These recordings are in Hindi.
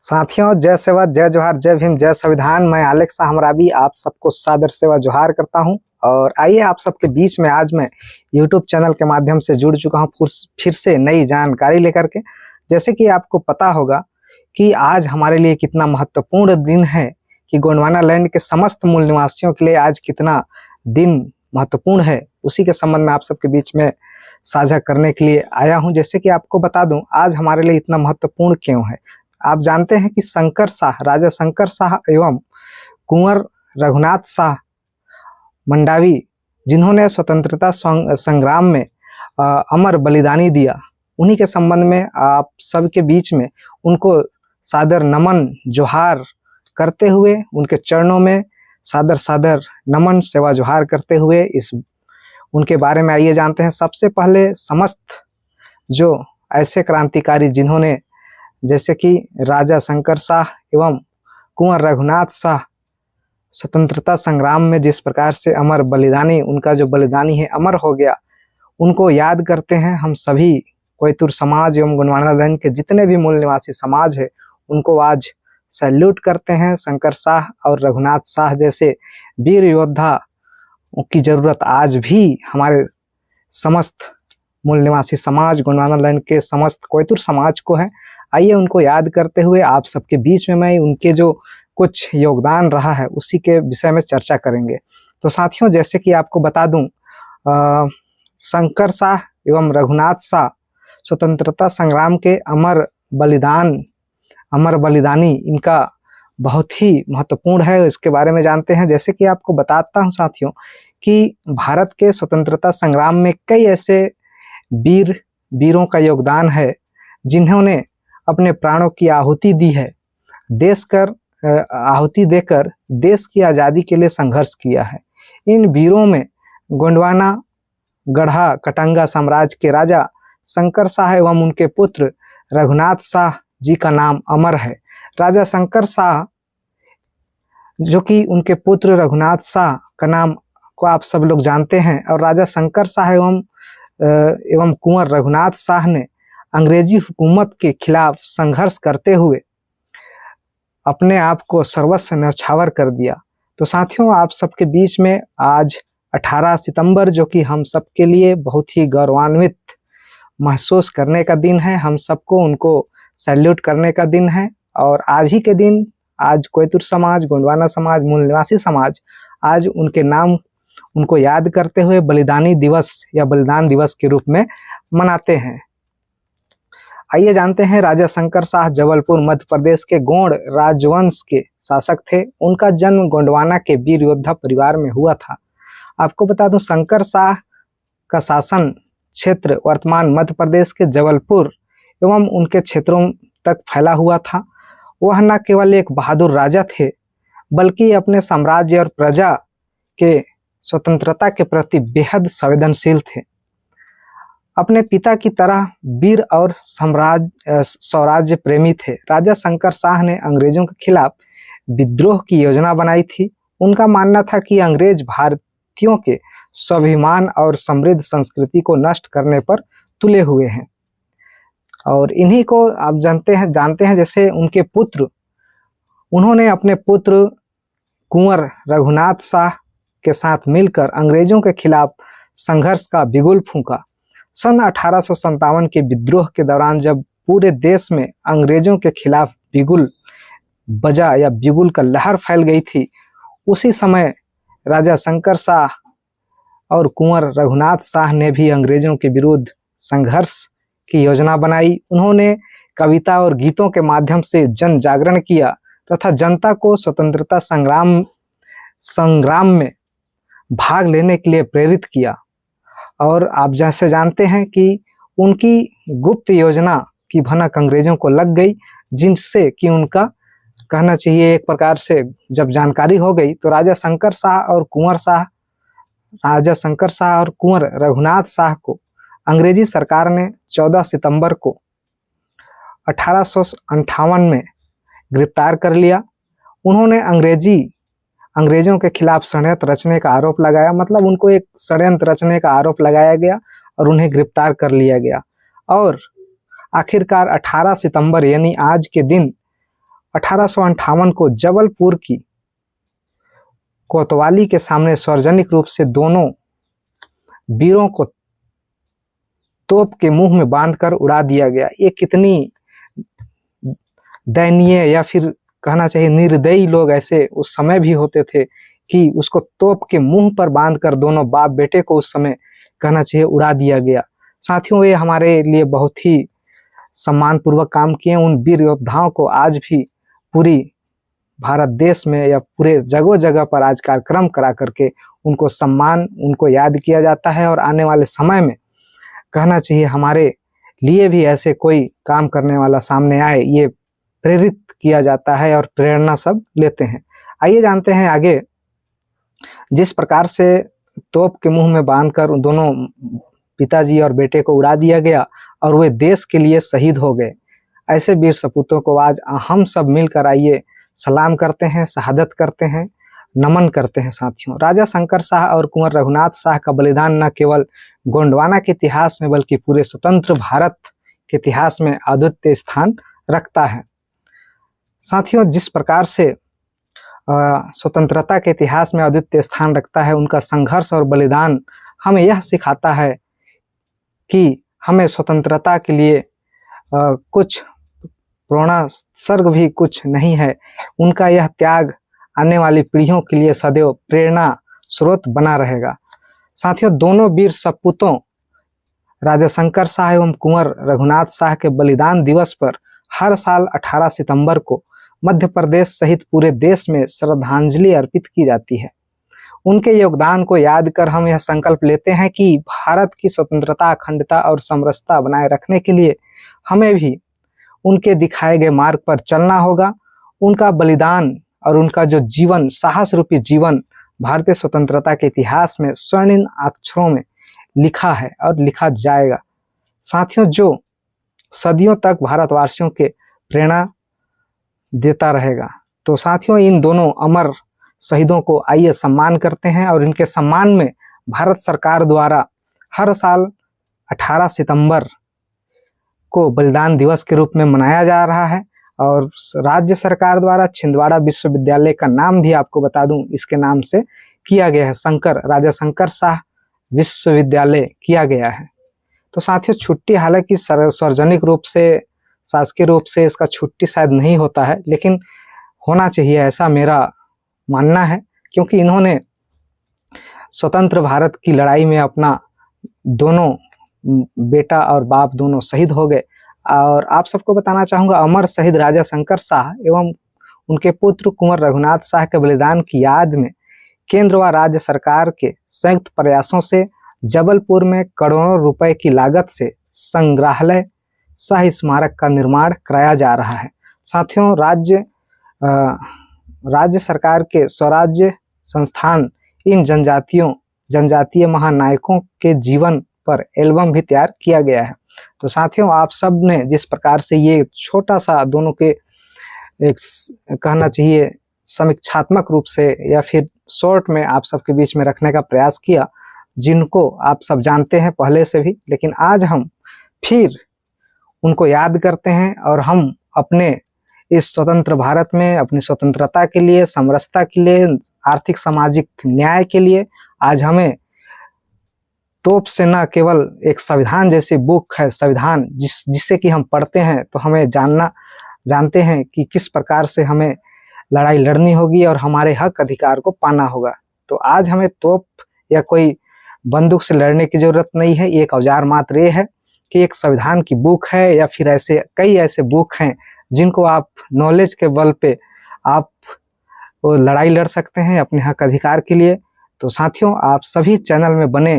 साथियों, जय सेवा, जय जोहार, जय भीम, जय संविधान। मैं आलेख शाह हमराबी आप सबको सादर सेवा जोहार करता हूं। और आइए आप सबके बीच में आज मैं YouTube चैनल के माध्यम से जुड़ चुका हूं फिर से नई जानकारी लेकर के। जैसे कि आपको पता होगा कि आज हमारे लिए कितना महत्वपूर्ण दिन है, कि गोंडवाना लैंड के समस्त मूल निवासियों के लिए आज कितना दिन महत्वपूर्ण है, उसी के संबंध में आप सबके बीच में साझा करने के लिए आया हूं। जैसे कि आपको बता दूं, आज हमारे लिए इतना महत्वपूर्ण क्यों है। आप जानते हैं कि शंकर शाह, राजा शंकर शाह एवं कुंवर रघुनाथ शाह मंडावी, जिन्होंने स्वतंत्रता संग्राम में अमर बलिदानी दिया, उन्हीं के संबंध में आप सबके बीच में उनको सादर नमन जोहार करते हुए, उनके चरणों में सादर सादर नमन सेवा जोहार करते हुए इस उनके बारे में आइए जानते हैं। सबसे पहले समस्त जो ऐसे क्रांतिकारी जिन्होंने, जैसे कि राजा शंकर शाह एवं कुंवर रघुनाथ शाह स्वतंत्रता संग्राम में जिस प्रकार से अमर बलिदानी, उनका जो बलिदानी है अमर हो गया, उनको याद करते हैं हम सभी कोयतुर समाज एवं गोंडवाना लैंड के जितने भी मूल निवासी समाज है, उनको आज सैल्यूट करते हैं। शंकर शाह और रघुनाथ शाह जैसे वीर योद्धा की जरूरत आज भी हमारे समस्त मूल निवासी समाज, गोंडवाना लैंड के समस्त कोयतुर समाज को है। आइए उनको याद करते हुए आप सबके बीच में मैं उनके जो कुछ योगदान रहा है उसी के विषय में चर्चा करेंगे। तो साथियों, जैसे कि आपको बता दूं, शंकर शाह एवं रघुनाथ शाह स्वतंत्रता संग्राम के अमर बलिदानी, इनका बहुत ही महत्वपूर्ण है। इसके बारे में जानते हैं। जैसे कि आपको बताता हूं साथियों कि भारत के स्वतंत्रता संग्राम में कई ऐसे वीरों का योगदान है जिन्होंने अपने प्राणों की आहुति दी है, आहुति देकर देश की आज़ादी के लिए संघर्ष किया है। इन वीरों में गोंडवाना गढ़ा कटंगा साम्राज्य के राजा शंकर शाह एवं उनके पुत्र रघुनाथ शाह जी का नाम अमर है। राजा शंकर शाह, जो कि उनके पुत्र रघुनाथ शाह का नाम को आप सब लोग जानते हैं, और राजा शंकर शाह एवं कुंवर रघुनाथ शाह ने अंग्रेजी हुकूमत के खिलाफ संघर्ष करते हुए अपने आप को सर्वस्व न्यौछावर कर दिया। तो साथियों, आप सबके बीच में आज 18 सितंबर, जो कि हम सबके लिए बहुत ही गौरवान्वित महसूस करने का दिन है, हम सबको उनको सैल्यूट करने का दिन है। और आज ही के दिन, आज कोयतुर समाज, गोंडवाना समाज, मूल निवासी समाज आज उनके नाम, उनको याद करते हुए बलिदानी दिवस या बलिदान दिवस के रूप में मनाते हैं। आइए जानते हैं, राजा शंकर शाह जबलपुर मध्य प्रदेश के गोंड राजवंश के शासक थे। उनका जन्म गोंडवाना के वीर योद्धा परिवार में हुआ था। आपको बता दूं, शंकर शाह का शासन क्षेत्र वर्तमान मध्य प्रदेश के जबलपुर एवं उनके क्षेत्रों तक फैला हुआ था। वह न केवल एक बहादुर राजा थे, बल्कि अपने साम्राज्य और प्रजा के स्वतंत्रता के प्रति बेहद संवेदनशील थे। अपने पिता की तरह वीर और स्वराज्य प्रेमी थे। राजा शंकर शाह ने अंग्रेजों के खिलाफ विद्रोह की योजना बनाई थी। उनका मानना था कि अंग्रेज भारतीयों के स्वाभिमान और समृद्ध संस्कृति को नष्ट करने पर तुले हुए हैं। और इन्हीं को आप जानते हैं जैसे उनके पुत्र, उन्होंने अपने पुत्र कुंवर रघुनाथ शाह के साथ मिलकर अंग्रेजों के खिलाफ संघर्ष का बिगुल फूंका। सन 1857 के विद्रोह के दौरान जब पूरे देश में अंग्रेजों के खिलाफ बिगुल बजा या बिगुल का लहर फैल गई थी, उसी समय राजा शंकर शाह और कुंवर रघुनाथ शाह ने भी अंग्रेजों के विरुद्ध संघर्ष की योजना बनाई। उन्होंने कविता और गीतों के माध्यम से जन जागरण किया तथा जनता को स्वतंत्रता संग्राम में भाग लेने के लिए प्रेरित किया। और आप जैसे जानते हैं कि उनकी गुप्त योजना की भनक अंग्रेजों को लग गई, जिनसे कि उनका कहना चाहिए एक प्रकार से जब जानकारी हो गई, तो राजा शंकर शाह और कुंवर रघुनाथ शाह को अंग्रेजी सरकार ने 14 सितंबर को 1858 में गिरफ्तार कर लिया। उन्होंने अंग्रेजों के खिलाफ षड्यंत्र रचने का आरोप लगाया, मतलब उनको एक षड्यंत्र रचने का आरोप लगाया गया और उन्हें गिरफ्तार कर लिया गया। और आखिरकार 18 सितंबर यानी आज के दिन 1858 को जबलपुर की कोतवाली के सामने सार्वजनिक रूप से दोनों वीरों को तोप के मुंह में बांधकर उड़ा दिया गया। ये कितनी दयनीय या फिर कहना चाहिए निर्दयी लोग ऐसे उस समय भी होते थे कि उसको तोप के मुंह पर बांधकर दोनों बाप बेटे को उस समय कहना चाहिए उड़ा दिया गया। साथियों, ये हमारे लिए बहुत ही सम्मानपूर्वक काम किए। उन वीर योद्धाओं को आज भी पूरी भारत देश में या पूरे जगह जगह पर आज कार्यक्रम करा करके उनको सम्मान, उनको याद किया जाता है। और आने वाले समय में कहना चाहिए हमारे लिए भी ऐसे कोई काम करने वाला सामने आए, ये प्रेरित किया जाता है और प्रेरणा सब लेते हैं। आइए जानते हैं आगे। जिस प्रकार से तोप के मुंह में बांधकर उन दोनों पिताजी और बेटे को उड़ा दिया गया और वे देश के लिए शहीद हो गए, ऐसे वीर सपूतों को आज हम सब मिलकर आइए सलाम करते हैं, शहादत करते हैं, नमन करते हैं। साथियों, राजा शंकर शाह और कुंवर रघुनाथ शाह का बलिदान न केवल गोंडवाना के इतिहास में बल्कि पूरे स्वतंत्र भारत के इतिहास में अद्वितीय स्थान रखता है। साथियों, जिस प्रकार से स्वतंत्रता के इतिहास में अद्वितीय स्थान रखता है, उनका संघर्ष और बलिदान हमें यह सिखाता है कि हमें स्वतंत्रता के लिए कुछ प्रेरणा स्वर्ग भी कुछ नहीं है। उनका यह त्याग आने वाली पीढ़ियों के लिए सदैव प्रेरणा स्रोत बना रहेगा। साथियों, दोनों वीर सपूतों राजा शंकर शाह एवं कुंवर रघुनाथ शाह के बलिदान दिवस पर हर साल 18 सितंबर को मध्य प्रदेश सहित पूरे देश में श्रद्धांजलि अर्पित की जाती है। उनके योगदान को याद कर हम यह संकल्प लेते हैं कि भारत की स्वतंत्रता, अखंडता और समरसता बनाए रखने के लिए हमें भी उनके दिखाए गए मार्ग पर चलना होगा। उनका बलिदान और उनका जो जीवन, साहस रूपी जीवन, भारतीय स्वतंत्रता के इतिहास में स्वर्णिम अक्षरों में लिखा है और लिखा जाएगा। साथियों, जो सदियों तक भारतवासियों के प्रेरणा देता रहेगा। तो साथियों, इन दोनों अमर शहीदों को आइए सम्मान करते हैं और इनके सम्मान में भारत सरकार द्वारा हर साल 18 सितंबर को बलिदान दिवस के रूप में मनाया जा रहा है। और राज्य सरकार द्वारा छिंदवाड़ा विश्वविद्यालय का नाम भी आपको बता दूं, इसके नाम से किया गया है, राजा शंकर शाह विश्वविद्यालय किया गया है। तो साथियों, छुट्टी हालांकि सार्वजनिक रूप से, शासकीय रूप से इसका छुट्टी शायद नहीं होता है, लेकिन होना चाहिए, ऐसा मेरा मानना है। क्योंकि इन्होंने स्वतंत्र भारत की लड़ाई में अपना दोनों बेटा और बाप दोनों शहीद हो गए। और आप सबको बताना चाहूँगा, अमर शहीद राजा शंकर शाह एवं उनके पुत्र कुंवर रघुनाथ शाह के बलिदान की याद में केंद्र व राज्य सरकार के संयुक्त प्रयासों से जबलपुर में करोड़ों रुपए की लागत से संग्रहालय शाह स्मारक का निर्माण कराया जा रहा है। साथियों, राज्य सरकार के स्वराज्य संस्थान इन जनजातीय महानायकों के जीवन पर एल्बम भी तैयार किया गया है। तो साथियों, आप सब ने जिस प्रकार से ये छोटा सा दोनों के एक कहना चाहिए समीक्षात्मक रूप से या फिर शॉर्ट में आप सबके बीच में रखने का प्रयास किया, जिनको आप सब जानते हैं पहले से भी, लेकिन आज हम फिर उनको याद करते हैं और हम अपने इस स्वतंत्र भारत में अपनी स्वतंत्रता के लिए, समरसता के लिए, आर्थिक सामाजिक न्याय के लिए आज हमें तोप से न केवल एक संविधान जैसी बुक है, संविधान जिससे कि हम पढ़ते हैं तो हमें जानते हैं कि किस प्रकार से हमें लड़ाई लड़नी होगी और हमारे हक अधिकार को पाना होगा। तो आज हमें तोप या कोई बंदूक से लड़ने की जरूरत नहीं है। एक औजार मात्र ये है कि एक संविधान की बुक है या फिर ऐसे कई ऐसे बुक हैं जिनको आप नॉलेज के बल पे आप लड़ाई लड़ सकते हैं अपने हक अधिकार के लिए। तो साथियों, आप सभी चैनल में बने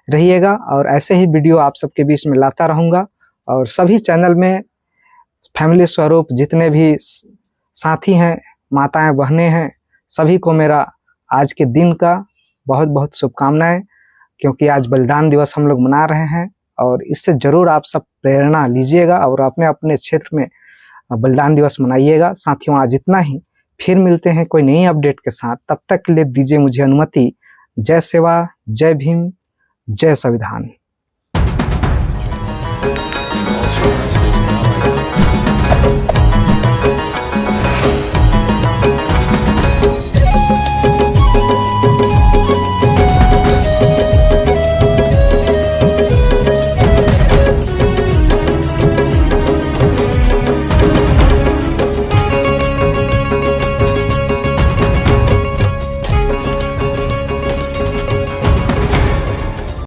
रहिएगा और ऐसे ही वीडियो आप सबके बीच में लाता रहूँगा। और सभी चैनल में फैमिली स्वरूप जितने भी साथी हैं, माताएं, बहनें हैं, सभी को मेरा आज के दिन का बहुत बहुत शुभकामनाएं, क्योंकि आज बलिदान दिवस हम लोग मना रहे हैं। और इससे ज़रूर आप सब प्रेरणा लीजिएगा और अपने अपने क्षेत्र में बलिदान दिवस मनाइएगा। साथियों, आज इतना ही, फिर मिलते हैं कोई नई अपडेट के साथ। तब तक के लिए दीजिए मुझे अनुमति। जय सेवा, जय भीम, जय संविधान।